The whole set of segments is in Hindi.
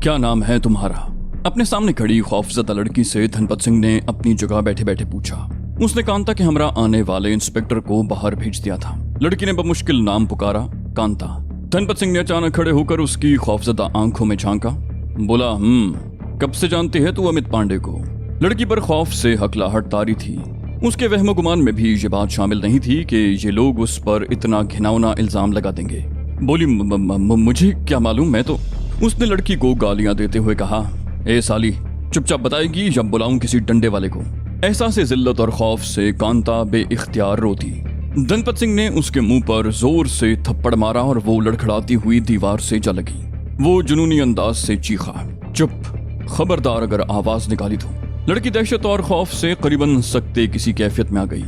क्या नाम है तुम्हारा? अपने सामने खड़ी खौफजदा लड़की से धनपत सिंह ने अपनी जगह बैठे बैठे पूछा। उसने कांता के हमरा आने वाले इंस्पेक्टर को बाहर भेज दिया था। लड़की ने बमुश्किल नाम पुकारा, कांता। धनपत सिंह ने अचानक खड़े होकर उसकी खौफजदा आंखों में झांका। बोला, कब से जानती है तू अमित पांडे को? लड़की पर खौफ से हकलाहट तारी थी। उसके वहम गुमान में भी ये बात शामिल नहीं थी कि ये लोग उस पर इतना घिनौना इल्जाम लगा देंगे। बोली, मुझे क्या मालूम, मैं तो। उसने लड़की को गालियां देते हुए कहा, ए साली, चुपचाप बताएगी या बुलाऊं किसी डंडे वाले को? एहसास जिल्लत और खौफ से कांता बेइख्तियार रोती। धनपत सिंह ने उसके मुंह पर जोर से थप्पड़ मारा और वो लड़खड़ाती हुई दीवार से जा लगी। वो जुनूनी अंदाज से चीखा, चुप, खबरदार अगर आवाज निकाली तो। लड़की दहशत और खौफ से करीबन सकते किसी कैफियत में आ गई।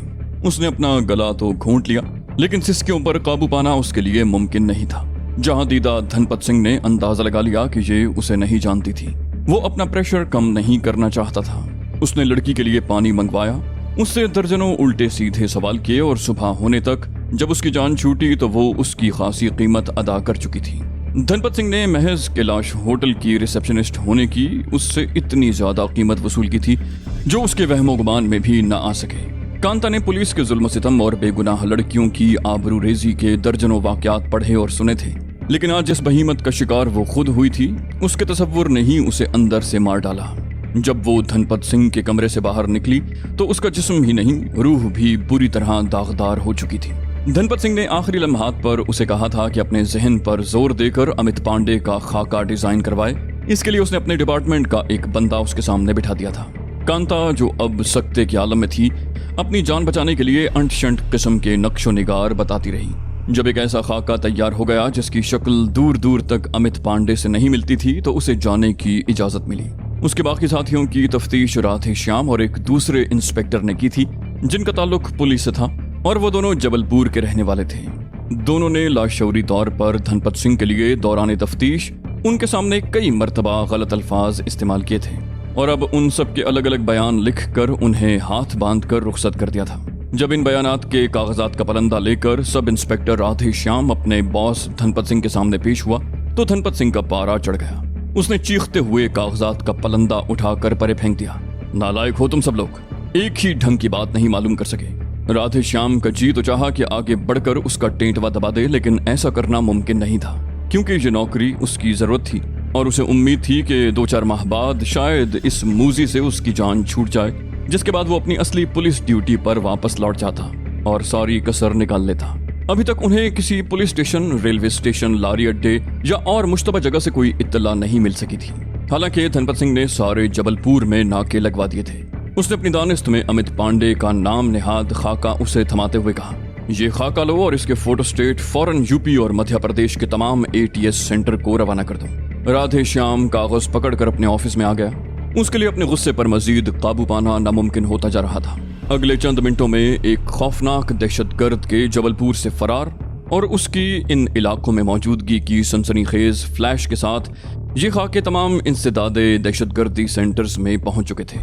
उसने अपना गला तो घोंट लिया, लेकिन सिसकियों पर काबू पाना उसके लिए मुमकिन नहीं था। जहां दीदा धनपत सिंह ने अंदाजा लगा लिया कि ये उसे नहीं जानती थी। वो अपना प्रेशर कम नहीं करना चाहता था। उसने लड़की के लिए पानी मंगवाया, उससे दर्जनों उल्टे सीधे सवाल किए और सुबह होने तक जब उसकी जान छूटी तो वो उसकी खासी कीमत अदा कर चुकी थी। धनपत सिंह ने महज कैलाश होटल की रिसेप्शनिस्ट होने की उससे इतनी ज्यादा कीमत वसूल की थी जो उसके वहमो गुमान में भी न आ सके। कांता ने पुलिस के जुल्म सितम और बेगुनाह लड़कियों की आबरूरेजी के दर्जनों वाकयात पढ़े और सुने थे, लेकिन आज जिस बहीमत का शिकार वो खुद हुई थी उसके तसव्वुर ने ही उसे अंदर से मार डाला। जब वो धनपत सिंह के कमरे से बाहर निकली तो उसका जिस्म ही नहीं, रूह भी बुरी तरह दागदार हो चुकी थी। धनपत सिंह ने आखिरी लम्हात पर उसे कहा था कि अपने जहन पर जोर देकर अमित पांडे का खाका डिजाइन करवाए। इसके लिए उसने अपने डिपार्टमेंट का एक बंदा उसके सामने बिठा दिया था। कांता, जो अब सकते के आलम में थी, अपनी जान बचाने के लिए अंट शंट किस्म के नक्शो निगार बताती रही। जब एक ऐसा खाका तैयार हो गया जिसकी शक्ल दूर दूर तक अमित पांडे से नहीं मिलती थी तो उसे जाने की इजाजत मिली। उसके बाकी साथियों की तफ्तीश राधे श्याम और एक दूसरे इंस्पेक्टर ने की थी जिनका ताल्लुक पुलिस से था, और वो दोनों जबलपुर के रहने वाले थे। दोनों ने लाशौरी तौर पर धनपत सिंह के लिए दौरान तफ्तीश उनके सामने कई मर्तबा गलत अल्फाज इस्तेमाल किए थे और अब उन सब के अलग अलग बयान लिखकर उन्हें हाथ बांधकर रुखसत कर दिया था। जब इन बयानात के कागजात का पलंदा लेकर सब इंस्पेक्टर राधे श्याम अपने बॉस धनपत सिंह के सामने पेश हुआ तो धनपत सिंह का पारा चढ़ गया। उसने चीखते हुए कागजात का पलंदा उठाकर परे फेंक दिया। नालायक हो तुम सब लोग, एक ही ढंग की बात नहीं मालूम कर सके। राधे श्याम का जी तो चाहा कि आगे बढ़कर उसका टेंटवा दबा दे, लेकिन ऐसा करना मुमकिन नहीं था क्योंकि ये नौकरी उसकी जरूरत थी और उसे उम्मीद थी कि 2-4 माह बाद शायद इस मूजी से उसकी जान छूट जाए, जिसके बाद वो अपनी असली पुलिस ड्यूटी पर वापस लौट जाता और सारी कसर निकाल लेता। अभी तक उन्हें किसी पुलिस स्टेशन, रेलवे स्टेशन, लारी अड्डे या और मुश्तबा जगह से कोई इत्तला नहीं मिल सकी थी। हालांकि धनपत सिंह ने सारे जबलपुर में नाके लगवा दिए थे। उसने अपनी दानिस्त में अमित पांडे का नाम नेहाद खाका उसे थमाते हुए कहा, ये खाका लो और इसके फोटो स्टेट फौरन यूपी और मध्य प्रदेश के तमाम ATS सेंटर को रवाना कर दो। राधे श्याम कागज पकड़कर अपने ऑफिस में आ गया। उसके लिए अपने गुस्से पर मजीद काबू पाना नामुमकिन होता जा रहा था। अगले चंद मिनटों में एक खौफनाक दहशतगर्द के जबलपुर से फरार और उसकी इन इलाकों में मौजूदगी की सनसनीखेज फ्लैश के साथ ये खाके तमाम इंसदादे दहशतगर्दी सेंटर्स में पहुंच चुके थे।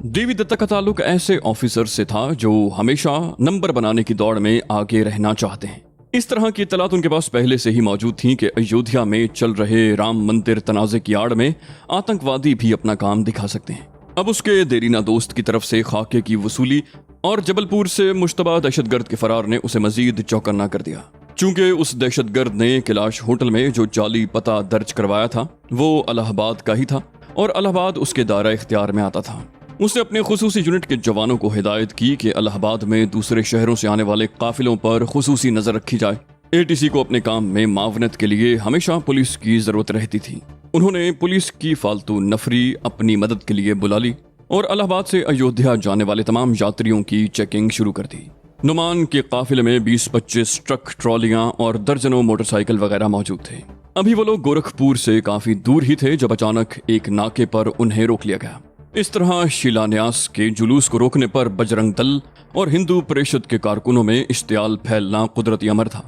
देवी दत्ता का ताल्लुक ऐसे ऑफिसर से था जो हमेशा नंबर बनाने की दौड़ में आगे रहना चाहते हैं। इस तरह की इत्तलात उनके पास पहले से ही मौजूद थी कि अयोध्या में चल रहे राम मंदिर तनाजे की आड़ में आतंकवादी भी अपना काम दिखा सकते हैं। अब उसके देरीना दोस्त की तरफ से खाके की वसूली और जबलपुर से मुश्तबा दहशतगर्द के फरार ने उसे मजीद चौकन्ना कर दिया। चूंकि उस दहशतगर्द ने कैलाश होटल में जो जाली पता दर्ज करवाया था वो इलाहाबाद का ही था और इलाहाबाद उसके दायरा इख्तियार में आता था। उसने अपने खुसूसी यूनिट के जवानों को हिदायत की कि इलाहाबाद में दूसरे शहरों से आने वाले काफिलों पर खुसूसी नजर रखी जाए। ATC को अपने काम में मावनत के लिए हमेशा पुलिस की जरूरत रहती थी। उन्होंने पुलिस की फालतू नफरी अपनी मदद के लिए बुला ली और इलाहाबाद से अयोध्या जाने वाले तमाम यात्रियों की चेकिंग शुरू कर दी। नुमान के काफिले में 20-25 ट्रक, ट्रॉलियां और दर्जनों मोटरसाइकिल वगैरह मौजूद थे। अभी वो लोग गोरखपुर से काफी दूर ही थे जब अचानक एक नाके पर उन्हें रोक लिया गया। इस तरह शिलान्यास के जुलूस को रोकने पर बजरंग दल और हिंदू परिषद के कारकुनों में इश्तियाल फैलना कुदरती अमर था।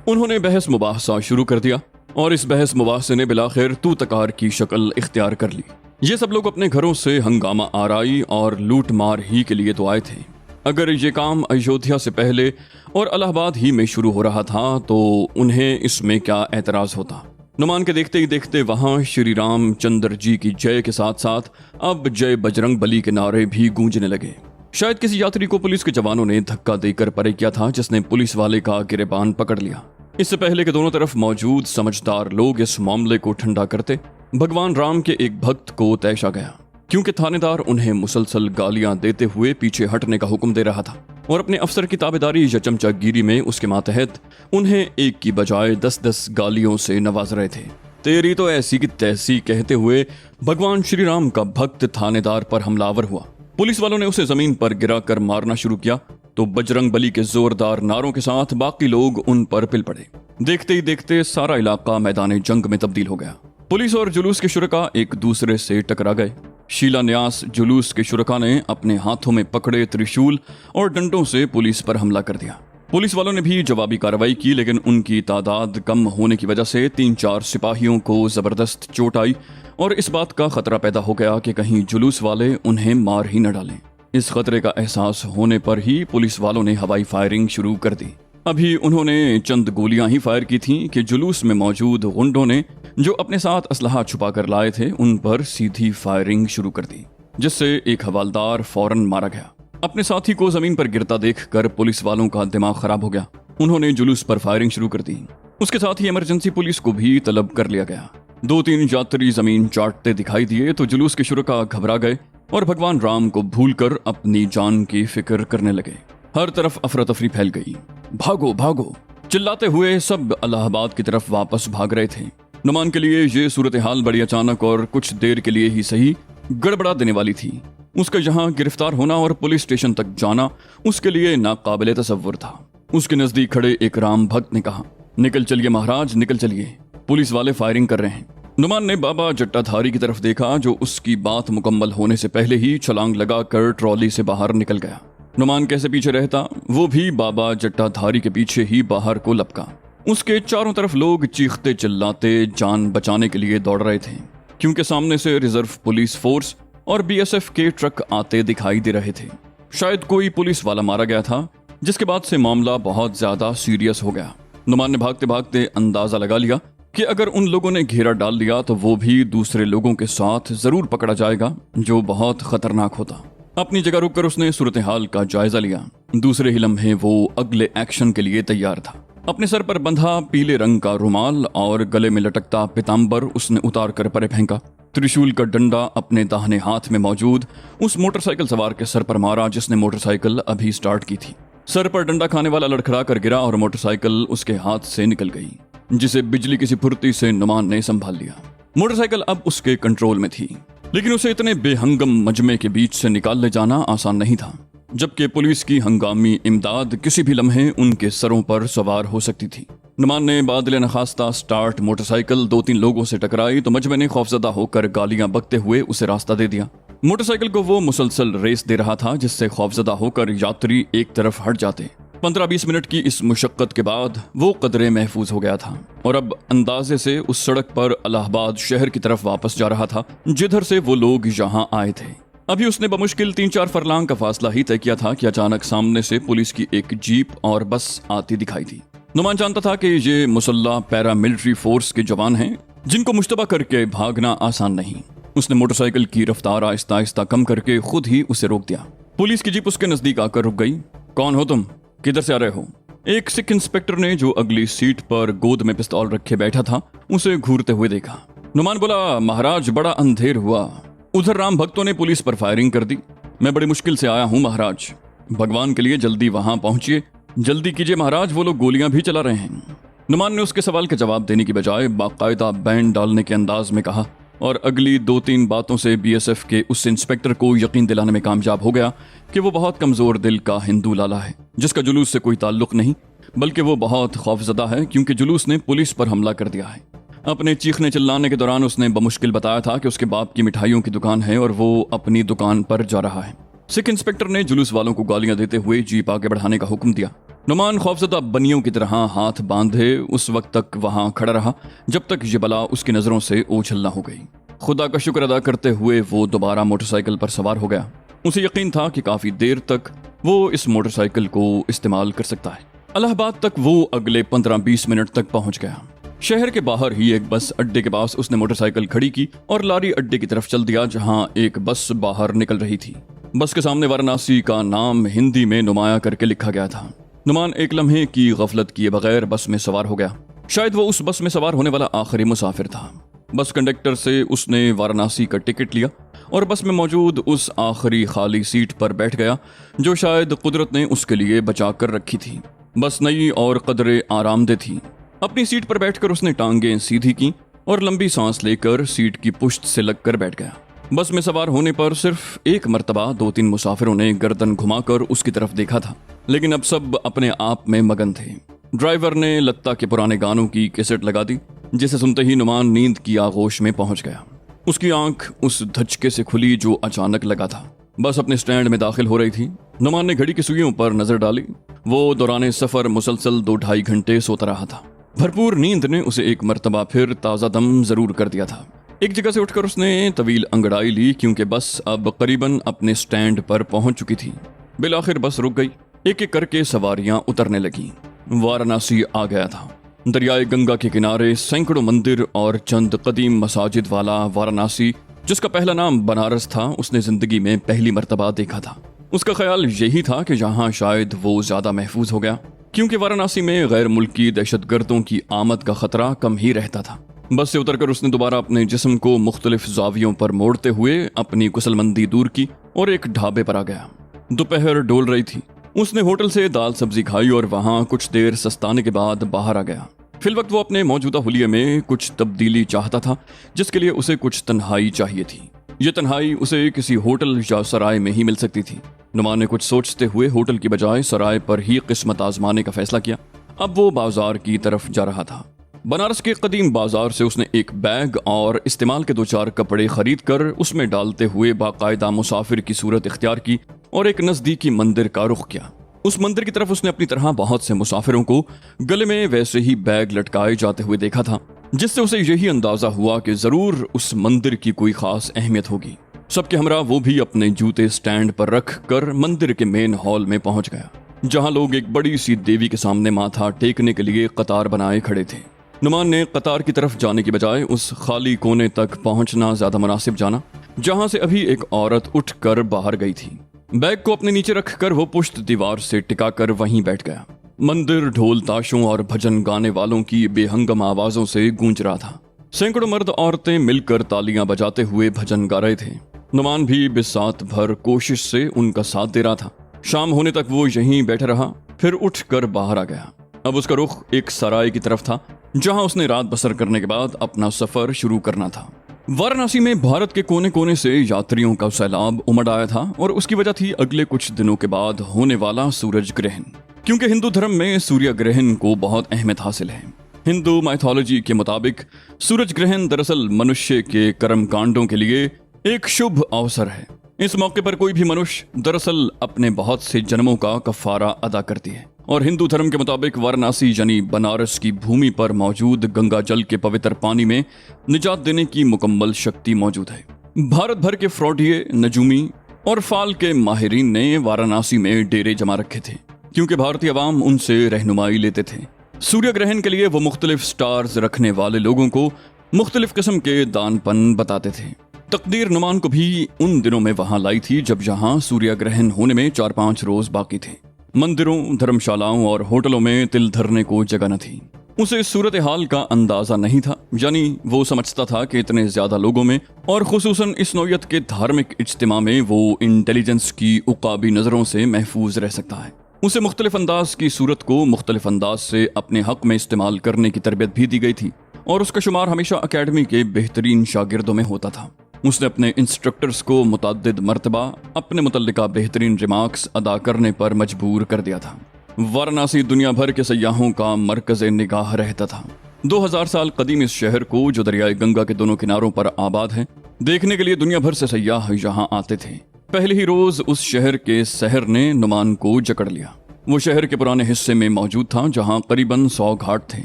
उन्होंने बहस मुबाहसा शुरू कर दिया और इस बहस मुबाहसे ने बिलाखिर तू तकार की शक्ल इख्तियार कर ली। ये सब लोग अपने घरों से हंगामा आराई और लूट मार ही के लिए तो आए थे। अगर ये काम अयोध्या से पहले और इलाहाबाद ही में शुरू हो रहा था तो उन्हें इसमें क्या एतराज होता। नुमान के देखते ही देखते वहां श्री रामचंद्र जी की जय के साथ साथ अब जय बजरंग बली के नारे भी गूंजने लगे। शायद किसी यात्री को पुलिस के जवानों ने धक्का देकर परे किया था, जिसने पुलिस वाले का गिरेबान पकड़ लिया। इससे पहले के दोनों तरफ मौजूद समझदार लोग इस मामले को ठंडा करते, भगवान राम के एक भक्त को तैश आ गया, क्योंकि थानेदार उन्हें मुसलसल गालियां देते हुए पीछे हटने का हुक्म दे रहा था और अपने अफसर की ताबेदारी या चमचागिरी में उसके मातहत उन्हें एक की बजाय 10-10 गालियों से नवाज रहे थे। तेरी तो ऐसी की तैसी कहते हुए भगवान श्री राम का भक्त थानेदार पर हमलावर हुआ। पुलिस वालों ने उसे जमीन पर गिरा कर मारना शुरू किया तो बजरंग बली के जोरदार नारों के साथ बाकी लोग उन पर पिल पड़े। देखते ही देखते सारा इलाका मैदान जंग में तब्दील हो गया। पुलिस और जुलूस के शुरका एक दूसरे से टकरा गए। शिलान्यास जुलूस के शुरका ने अपने हाथों में पकड़े त्रिशूल और डंडों से पुलिस पर हमला कर दिया। पुलिस वालों ने भी जवाबी कार्रवाई की, लेकिन उनकी तादाद कम होने की वजह से 3-4 सिपाहियों को जबरदस्त चोट आई और इस बात का खतरा पैदा हो गया कि कहीं जुलूस वाले उन्हें मार ही न डालें। इस खतरे का एहसास होने पर ही पुलिस वालों ने हवाई फायरिंग शुरू कर दी। अभी उन्होंने चंद गोलियां ही फायर की थीं कि जुलूस में मौजूद गुंडों ने, जो अपने साथ असलहा छुपा कर लाए थे, उन पर सीधी फायरिंग शुरू कर दी, जिससे एक हवालदार फौरन मारा गया। अपने साथी को जमीन पर गिरता देखकर पुलिस वालों का दिमाग खराब हो गया। उन्होंने जुलूस पर फायरिंग शुरू कर दी। उसके साथ ही इमरजेंसी पुलिस को भी तलब कर लिया गया। 2-3 यात्री जमीन चाटते दिखाई दिए तो जुलूस के शुरका घबरा गए और भगवान राम को भूलकर अपनी जान की फिक्र करने लगे। हर तरफ अफरा तफरी फैल गई। भागो भागो चिल्लाते हुए सब इलाहाबाद की तरफ वापस भाग रहे थे। नुमान के लिए ये सूरत हाल बड़ी अचानक और कुछ देर के लिए ही सही गड़बड़ा देने वाली थी। उसका यहाँ गिरफ्तार होना और पुलिस स्टेशन तक जाना उसके लिए नाकाबिले तसव्वुर था। उसके नजदीक खड़े एक राम भक्त ने कहा, निकल चलिए महाराज, निकल चलिए, पुलिस वाले फायरिंग कर रहे हैं। नुमान ने बाबा जट्टाधारी की तरफ देखा, जो उसकी बात मुकम्मल होने से पहले ही छलांग लगाकर ट्रॉली से बाहर निकल गया। नुमान कैसे पीछे रहता, वो भी बाबा जट्टाधारी के पीछे ही बाहर को लपका। उसके चारों तरफ लोग चीखते चिल्लाते जान बचाने के लिए दौड़ रहे थे, क्योंकि सामने से रिजर्व पुलिस फोर्स और बीएसएफ के ट्रक आते दिखाई दे रहे थे। शायद कोई पुलिस वाला मारा गया था, जिसके बाद से मामला बहुत ज्यादा सीरियस हो गया। नुमान ने भागते भागते अंदाजा लगा लिया कि अगर उन लोगों ने घेरा डाल दिया तो वो भी दूसरे लोगों के साथ जरूर पकड़ा जाएगा, जो बहुत खतरनाक होता। अपनी जगह रुककर उसने सूरत हाल का जायजा लिया। दूसरे ही लम्हे वो अगले एक्शन के लिए तैयार था। अपने सर पर बंधा पीले रंग का रुमाल और गले में लटकता पीताम्बर उसने उतार कर परे फेंका। त्रिशूल का डंडा अपने दाहिने हाथ में मौजूद उस मोटरसाइकिल सवार के सर पर मारा, जिसने मोटरसाइकिल अभी स्टार्ट की थी। सर पर डंडा खाने वाला लड़खड़ा कर गिरा और मोटरसाइकिल उसके हाथ से निकल गई, जिसे बिजली की सी फुर्ती से नुमान ने संभाल लिया। मोटरसाइकिल अब उसके कंट्रोल में थी, लेकिन उसे इतने बेहंगम मजमे के बीच से निकाल ले जाना आसान नहीं था, जबकि पुलिस की हंगामी इमदाद किसी भी लम्हे उनके सरों पर सवार हो सकती थी। नुमान ने बादल नखास्ता स्टार्ट मोटरसाइकिल 2-3 लोगों से टकराई तो मजमे ने खौफजदा होकर गालियां बकते हुए उसे रास्ता दे दिया। मोटरसाइकिल को वो मुसलसल रेस दे रहा था, जिससे खौफजदा होकर यात्री एक तरफ हट जाते। 15-20 मिनट की इस मुशक्कत के बाद वो कदरे महफूज हो गया था और अब अंदाजे से उस सड़क पर इलाहाबाद शहर की तरफ वापस जा रहा था, जिधर से वो लोग यहाँ आए थे। अभी उसने बमुश्किल 3-4 फरलांग का फासला ही तय किया था कि अचानक सामने से पुलिस की एक जीप और बस आती दिखाई दी। नुमान जानता था कि ये मुसल्ला पैरामिलिट्री फोर्स के जवान हैं, जिनको मुश्तबा करके भागना आसान नहीं। उसने मोटरसाइकिल की रफ्तार आहिस्ता आहिस्ता कम करके खुद ही उसे रोक दिया। पुलिस की जीप उसके नजदीक आकर रुक गई। कौन हो तुम, किधर से आ रहे हो? एक सिख इंस्पेक्टर ने, जो अगली सीट पर गोद में पिस्तौल रखे बैठा था, उसे घूरते हुए देखा। नुमान बोला, महाराज बड़ा अंधेर हुआ, उधर राम भक्तों ने पुलिस पर फायरिंग कर दी। मैं बड़ी मुश्किल से आया हूँ महाराज, भगवान के लिए जल्दी वहां पहुंचिए, जल्दी कीजिए महाराज, वो लोग गोलियां भी चला रहे हैं। नुमान ने उसके सवाल के जवाब देने की बजाय बाकायदा बैंड डालने के अंदाज में कहा और अगली 2-3 बातों से बीएसएफ के उस इंस्पेक्टर को यकीन दिलाने में कामयाब हो गया कि वो बहुत कमजोर दिल का हिंदू लाला है, जिसका जुलूस से कोई ताल्लुक नहीं, बल्कि वो बहुत खौफजदा है क्योंकि जुलूस ने पुलिस पर हमला कर दिया है। अपने चीखने चिल्लाने के दौरान उसने बमुश्किल बताया था कि उसके बाप की मिठाइयों की दुकान है और वो अपनी दुकान पर जा रहा है। सिख इंस्पेक्टर ने जुलूस वालों को गालियां देते हुए जीप आगे बढ़ाने का हुक्म दिया। नुमान खौफजदा बनियों की तरह हाथ बांधे उस वक्त तक वहां खड़ा रहा जब तक ये बला उसकी नजरों से ओझल न हो गई। खुदा का शुक्र अदा करते हुए वो दोबारा मोटरसाइकिल पर सवार हो गया। उसे यकीन था कि काफी देर तक वो इस मोटरसाइकिल को इस्तेमाल कर सकता है। इलाहाबाद तक वो अगले 15-20 मिनट तक पहुंच गया। शहर के बाहर ही एक बस अड्डे के पास उसने मोटरसाइकिल खड़ी की और लारी अड्डे की तरफ चल दिया, जहां एक बस बाहर निकल रही थी। बस के सामने वाराणसी का नाम हिंदी में नुमाया करके लिखा गया था। नुमान एक लम्हे की गफलत किए बगैर बस में सवार हो गया। शायद वो उस बस में सवार होने वाला आखिरी मुसाफिर था। बस कंडक्टर से उसने वाराणसी का टिकट लिया और बस में मौजूद उस आखिरी खाली सीट पर बैठ गया जो शायद कुदरत ने उसके लिए बचा कर रखी थी। बस नई और कदरे आरामदेह थी। अपनी सीट पर बैठकर उसने टांगें सीधी की और लंबी सांस लेकर सीट की पुश्त से लगकर बैठ गया। बस में सवार होने पर सिर्फ एक मर्तबा 2-3 मुसाफिरों ने गर्दन घुमाकर उसकी तरफ देखा था, लेकिन अब सब अपने आप में मगन थे। ड्राइवर ने लत्ता के पुराने गानों की कैसेट लगा दी, जिसे सुनते ही नुमान नींद की आगोश में पहुंच गया। उसकी आंख उस धचके से खुली जो अचानक लगा था। बस अपने स्टैंड में दाखिल हो रही थी। नुमान ने घड़ी की सुइयों पर नजर डाली। वो दौरान सफर मुसलसल 2-2.5 घंटे सोता रहा था। भरपूर नींद ने उसे एक मर्तबा फिर ताजा दम जरूर कर दिया था। एक जगह से उठकर उसने तवील अंगड़ाई ली, क्योंकि बस अब करीबन अपने स्टैंड पर पहुंच चुकी थी। बिलाखिर बस रुक गई। एक एक करके सवारियां उतरने लगी। वाराणसी आ गया था। दरियाए गंगा के किनारे सैकड़ों मंदिर और चंद कदीम मसाजिद वाला वाराणसी, जिसका पहला नाम बनारस था, उसने जिंदगी में पहली मर्तबा देखा था। उसका ख्याल यही था कि जहां शायद वो ज्यादा महफूज हो गया, क्योंकि वाराणसी में गैर मुल्की दहशतगर्दों की आमद का खतरा कम ही रहता था। बस से उतरकर उसने दोबारा अपने जिस्म को मुख्तलिफ जावियों पर मोड़ते हुए अपनी कुसलमंदी दूर की और एक ढाबे पर आ गया। दोपहर डोल रही थी। उसने होटल से दाल सब्जी खाई और वहां कुछ देर सस्ताने के बाद बाहर आ गया। फिलवक्त वो अपने मौजूदा हुलिये में कुछ तब्दीली चाहता था, जिसके लिए उसे कुछ तन्हाई चाहिए थी। ये तन्हाई उसे किसी होटल या सराय में ही मिल सकती थी। नुमान ने कुछ सोचते हुए होटल की बजाय सराय पर ही किस्मत आजमाने का फैसला किया। अब वो बाजार की तरफ जा रहा था। बनारस के कदीम बाजार से उसने एक बैग और इस्तेमाल के 2-4 कपड़े खरीद कर उसमें डालते हुए बाकायदा मुसाफिर की सूरत इख्तियार की और एक नजदीकी मंदिर का रुख किया। उस मंदिर की तरफ उसने अपनी तरह बहुत से मुसाफिरों को गले में वैसे ही बैग लटकाए जाते हुए देखा था, जिससे उसे यही अंदाजा हुआ कि जरूर उस मंदिर की कोई खास अहमियत होगी। सबके हमरा वो भी अपने जूते स्टैंड पर रख कर मंदिर के मेन हॉल में पहुंच गया, जहां लोग एक बड़ी सी देवी के सामने माथा टेकने के लिए कतार बनाए खड़े थे। नुमान ने कतार की तरफ जाने की बजाय उस खाली कोने तक पहुंचना ज्यादा मुनासिब जाना, जहां से अभी एक औरत उठकर बाहर गई थी। बैग को अपने नीचे रखकर वो पुश्त दीवार से टिकाकर वहीं बैठ गया। मंदिर ढोल ताशों और भजन गाने वालों की बेहंगम आवाजों से गूंज रहा था। सैकड़ों मर्द औरतें मिलकर तालियां बजाते हुए भजन गा रहे थे। नुमान भी बिसात भर कोशिश से उनका साथ दे रहा था। शाम होने तक वो यहीं बैठा रहा, फिर उठकर बाहर आ गया। अब उसका रुख एक सराय की तरफ था, जहां उसने रात बसर करने के बाद अपना सफर शुरू करना था। वाराणसी में भारत के कोने कोने से यात्रियों का सैलाब उमड़ आया था और उसकी वजह थी अगले कुछ दिनों के बाद होने वाला सूरज ग्रहण, क्योंकि हिंदू धर्म में सूर्य ग्रहण को बहुत अहमियत हासिल है। हिंदू माइथोलॉजी के मुताबिक सूरज ग्रहण दरअसल मनुष्य के कर्म कांडों के लिए एक शुभ अवसर है। इस मौके पर कोई भी मनुष्य दरअसल अपने बहुत से जन्मों का कफारा अदा करती है। और हिंदू धर्म के मुताबिक वाराणसी यानी बनारस की भूमि पर मौजूद गंगा जल के पवित्र पानी में निजात देने की मुकम्मल शक्ति मौजूद है। भारत भर के फ्रॉडिये, नजूमी और फाल के माहिरीन ने वाराणसी में डेरे जमा रखे थे, क्योंकि भारतीय अवाम उनसे रहनुमाई लेते थे। सूर्य ग्रहण के लिए वो मुख्तलिफ स्टार्स रखने वाले लोगों को मुख्तलिफ किस्म के दानपन बताते थे। तकदीर नुमान को भी उन दिनों में वहां लाई थी जब यहाँ सूर्य ग्रहण होने में 4-5 रोज बाकी थे। मंदिरों, धर्मशालाओं और होटलों में तिल धरने को जगह न थी। उसे इस सूरत हाल का अंदाजा नहीं था, यानी वो समझता था कि इतने ज्यादा लोगों में और खुसूसन इस नौयत के धार्मिक इज्तिमा में वो इंटेलिजेंस की उकाबी नजरों से महफूज रह सकता है। उसे मुख्तलिफ अंदाज की सूरत को मुख्तलिफ अंदाज से अपने हक में इस्तेमाल करने की तरबियत भी दी गई थी और उसका शुमार हमेशा अकेडमी के बेहतरीन शागिर्दों में होता था। उसने अपने इंस्ट्रक्टर्स को मुतअद्दिद मर्तबा अपने मुतल्लिका बेहतरीन रिमार्क्स अदा करने पर मजबूर कर दिया था। वाराणसी दुनिया भर के सयाहों का मरकज़ निगाह रहता था। 2000 साल कदीम इस शहर को, जो दरियाए गंगा के दोनों किनारों पर आबाद है, देखने के लिए दुनिया भर से सयाह यहाँ आते थे। पहले ही रोज उस शहर के सहर ने नुमान को जकड़ लिया। वो शहर के पुराने हिस्से में मौजूद था, जहाँ करीबन 100 घाट थे।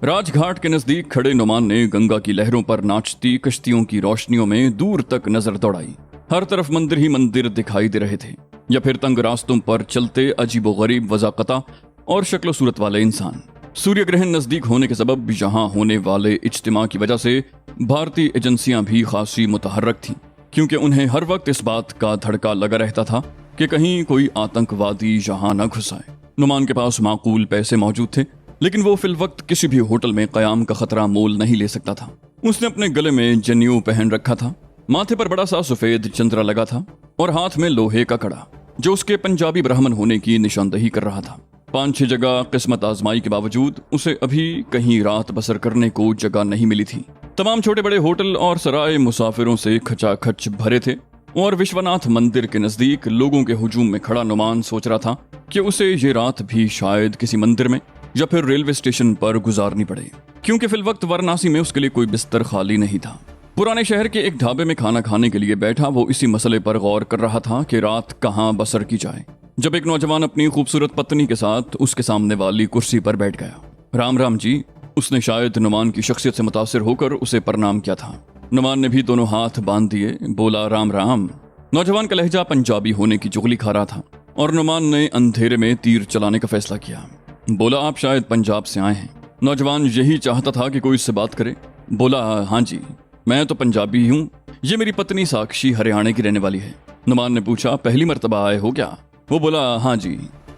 राजघाट के नजदीक खड़े नुमान ने गंगा की लहरों पर नाचती कश्तियों की रोशनियों में दूर तक नजर दौड़ाई। हर तरफ मंदिर ही मंदिर दिखाई दे रहे थे। या फिर तंग रास्तों पर चलते अजीबोगरीब वज़ाक़ता और शक्ल सूरत वाले इंसान। सूर्य ग्रहण नज़दीक होने के सबब यहाँ होने वाले इज्तिमा की वजह से भारतीय एजेंसियां भी खासी मुतहर्रक थीं, क्योंकि उन्हें हर वक्त इस बात का धड़का लगा रहता था कि कहीं कोई आतंकवादी यहाँ न घुस आए। नुमान के पास माकूल पैसे मौजूद थे, लेकिन वो फिल वक्त किसी भी होटल में क़याम का खतरा मोल नहीं ले सकता था। उसने अपने गले में जनेऊ पहन रखा था, माथे पर बड़ा सा सफेद चंद्रा लगा था और हाथ में लोहे का कड़ा, जो उसके पंजाबी ब्राह्मण होने की निशानदही कर रहा था। 5-6 जगह किस्मत आजमाई के बावजूद उसे अभी कहीं रात बसर करने को जगह नहीं मिली थी। तमाम छोटे बड़े होटल और सराय मुसाफिरों से खचाखच भरे थे और विश्वनाथ मंदिर के नजदीक लोगों के हुजूम में खड़ा नुमान सोच रहा था कि उसे ये रात भी शायद किसी मंदिर में या फिर रेलवे स्टेशन पर गुजारनी पड़े, क्योंकि फिल वक्त वाराणसी में उसके लिए कोई बिस्तर खाली नहीं था। पुराने शहर के एक ढाबे में खाना खाने के लिए बैठा वो इसी मसले पर गौर कर रहा था कि रात कहाँ बसर की जाए, जब एक नौजवान अपनी खूबसूरत पत्नी के साथ उसके सामने वाली कुर्सी पर बैठ गया। राम राम जी, उसने शायद नुमान की शख्सियत से मुतासिर होकर उसे प्रणाम किया था। नुमान ने भी दोनों हाथ बांध दिए, बोला राम राम। नौजवान का लहजा पंजाबी होने की चुगली खा रहा था और नुमान ने अंधेरे में तीर चलाने का फैसला किया। बोला आप शायद पंजाब से आए हैं। नौजवान यही चाहता था कि कोई इससे बात करे। बोला हाँ जी, मैं तो पंजाबी हूँ, ये मेरी पत्नी साक्षी हरियाणा की रहने वाली है। नुमान ने पूछा पहली मर्तबा आए हो क्या? वो बोला हाँ जी,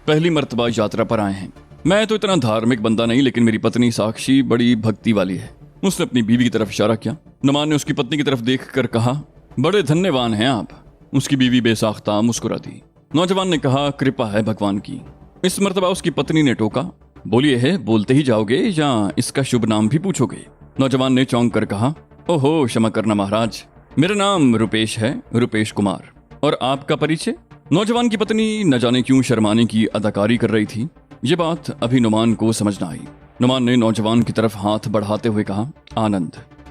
पहली मर्तबा यात्रा पर आए हैं। मैं तो इतना धार्मिक बंदा नहीं, लेकिन मेरी पत्नी साक्षी बड़ी भक्ति वाली है। उसने अपनी बीवी की तरफ इशारा किया। नुमान ने उसकी पत्नी की तरफ देखकर कहा बड़े धन्यवान हैं आप। उसकी बीवी बेसाख्ता मुस्कुरा दी। नौजवान ने कहा कृपा है भगवान की। इस मर्तबा उसकी पत्नी ने टोका, बोलिए है बोलते ही जाओगे या इसका शुभ नाम भी पूछोगे? नौजवान ने चौंक कर कहा ओहो क्षमा करना महाराज, मेरा नाम रुपेश है, रुपेश कुमार। और आपका परिचय? नौजवान की पत्नी न जाने क्यों शर्माने की अदाकारी कर रही थी। ये बात अभी नुमान को समझ न आई। नुमान ने नौजवान की तरफ हाथ बढ़ाते हुए कहा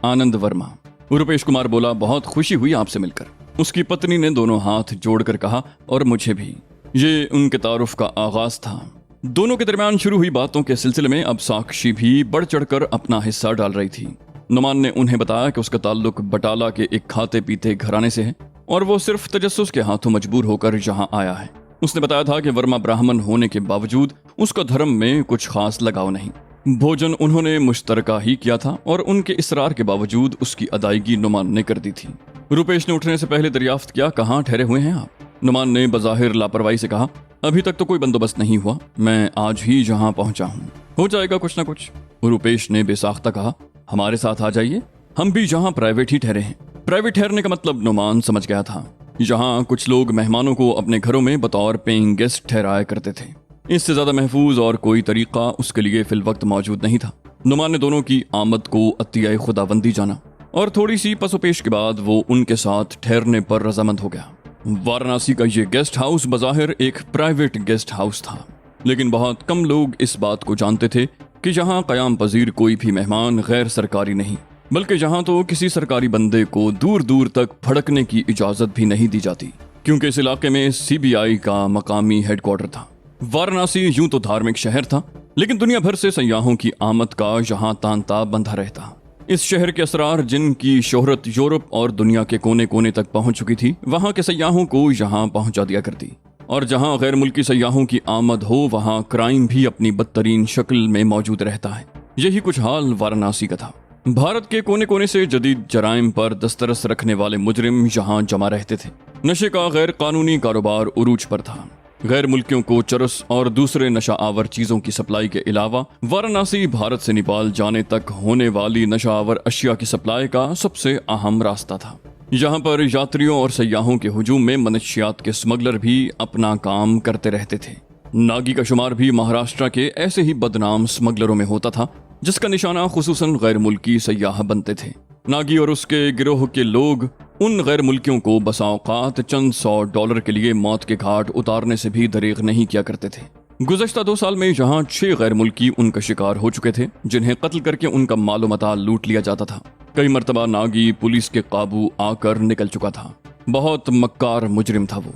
आनंद वर्मा। रुपेश कुमार बोला बहुत खुशी हुई आपसे मिलकर। उसकी पत्नी ने दोनों हाथ जोड़कर कहा और मुझे भी। ये उनके तारुफ का आगाज था। दोनों के दरमियान शुरू हुई बातों के सिलसिले में अब साक्षी भी बढ़ चढ़कर अपना हिस्सा डाल रही थी। नुमान ने उन्हें बताया कि उसका ताल्लुक बटाला के एक खाते पीते घराने से है और वो सिर्फ तजस्सुस के हाथों मजबूर होकर यहाँ आया है। उसने बताया था कि वर्मा ब्राह्मण होने के बावजूद उसका धर्म में कुछ खास लगाव नहीं। भोजन उन्होंने मुश्तरका ही किया था और उनके इसरार के बावजूद उसकी अदायगी नुमान ने कर दी थी। रुपेश ने उठने से पहले दरियाफ्त किया कहाँ ठहरे हुए हैं आप? नुमान ने बज़ाहिर लापरवाही से कहा अभी तक तो कोई बंदोबस्त नहीं हुआ, मैं आज ही यहाँ पहुंचा हूँ, हो जाएगा कुछ ना कुछ। रुपेश ने बेसाख्ता कहा हमारे साथ आ जाइए, हम भी यहाँ प्राइवेट ही ठहरे हैं। प्राइवेट ठहरने का मतलब नुमान समझ गया था। यहाँ कुछ लोग मेहमानों को अपने घरों में बतौर पेइंग गेस्ट ठहराया करते थे। इससे ज्यादा महफूज और कोई तरीका उसके लिए फिल वक्त मौजूद नहीं था। नुमान ने दोनों की आमद को अतियाए खुदाबंदी जाना और थोड़ी सी पसोपेश के बाद वो उनके साथ ठहरने पर रजामंद हो गया। वाराणसी का ये गेस्ट हाउस बज़ाहिर एक प्राइवेट गेस्ट हाउस था, लेकिन बहुत कम लोग इस बात को जानते थे कि यहाँ क़याम पजीर कोई भी मेहमान गैर सरकारी नहीं, बल्कि यहाँ तो किसी सरकारी बंदे को दूर दूर तक भड़कने की इजाजत भी नहीं दी जाती, क्योंकि इस इलाके में CBI का मकामी हेडक्वार्टर था। वाराणसी यूं तो धार्मिक शहर था, लेकिन दुनिया भर से सयाहों की आमद का यहाँ तांता बंधा रहता। इस शहर के असरार जिनकी शोहरत यूरोप और दुनिया के कोने कोने तक पहुंच चुकी थी, वहां के सयाहों को यहाँ पहुंचा दिया करती। और जहां गैर मुल्की सयाहों की आमद हो, वहां क्राइम भी अपनी बदतरीन शक्ल में मौजूद रहता है। यही कुछ हाल वाराणसी का था। भारत के कोने कोने से जदीद जराइम पर दस्तरस रखने वाले मुजरिम यहाँ जमा रहते थे। नशे का गैर कानूनी कारोबार उरूज पर था। गैर मुल्कियों को चरस और दूसरे नशा आवर चीजों की सप्लाई के अलावा वाराणसी भारत से नेपाल जाने तक होने वाली नशा आवर अशिया की सप्लाई का सबसे अहम रास्ता था। यहाँ पर यात्रियों और सयाहों के हुजूम में मनशियात के स्मगलर भी अपना काम करते रहते थे। नागी का शुमार भी महाराष्ट्र के ऐसे ही बदनाम स्मगलरों में होता था, जिसका निशाना खुसूसन गैर मुल्की सयाह बनते थे। नागी और उसके गिरोह के लोग उन गैर मुल्कियों को बसा औकात चंद $100 के लिए मौत के घाट उतारने से भी दरेग नहीं किया करते थे। गुज़श्ता 2 साल में यहाँ 6 गैर मुल्की उनका शिकार हो चुके थे, जिन्हें कत्ल करके उनका मालो मता लूट लिया जाता था। कई मरतबा नागी पुलिस के काबू आकर निकल चुका था। बहुत मक्कार मुजरिम था वो।